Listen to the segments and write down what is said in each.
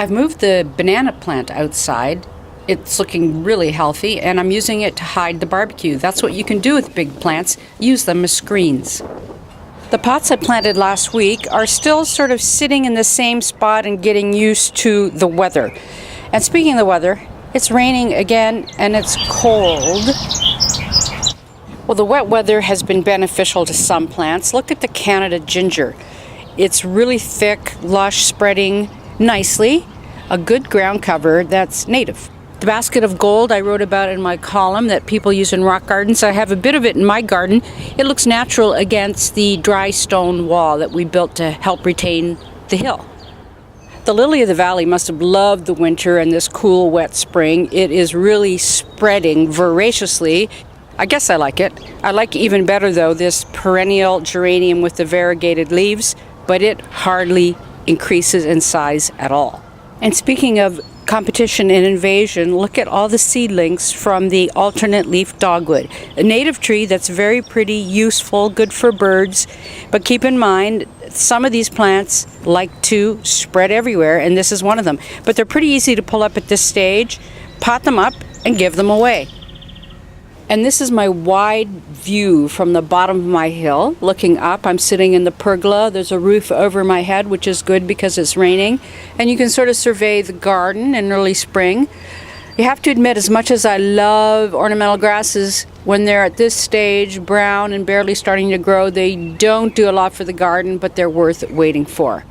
I've moved the banana plant outside. It's looking really healthy, and I'm using it to hide the barbecue. That's what you can do with big plants. Use them as screens. The pots I planted last week are still sort of sitting in the same spot and getting used to the weather. And speaking of the weather, it's raining again and it's cold. Well, the wet weather has been beneficial to some plants. Look at the Canada ginger. It's really thick, lush, spreading nicely. A good ground cover that's native. The basket of gold I wrote about in my column that people use in rock gardens. I have a bit of it in my garden. It looks natural against the dry stone wall that we built to help retain the hill. The lily of the valley must have loved the winter and this cool, wet spring. It is really spreading voraciously. I guess I like it. I like even better, though, this perennial geranium with the variegated leaves, but it hardly increases in size at all. And speaking of competition and invasion, look at all the seedlings from the alternate leaf dogwood, a native tree that's very pretty, useful, good for birds. But keep in mind, some of these plants like to spread everywhere, and this is one of them. But they're pretty easy to pull up at this stage, pot them up, and give them away. And this is my wide view from the bottom of my hill. Looking up, I'm sitting in the pergola. There's a roof over my head, which is good because it's raining. And you can sort of survey the garden in early spring. You have to admit, as much as I love ornamental grasses, when they're at this stage, brown and barely starting to grow, they don't do a lot for the garden, but they're worth waiting for.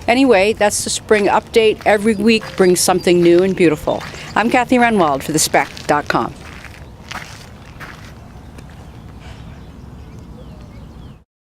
Anyway, that's the spring update. Every week brings something new and beautiful. I'm Kathy Renwald for thespec.com.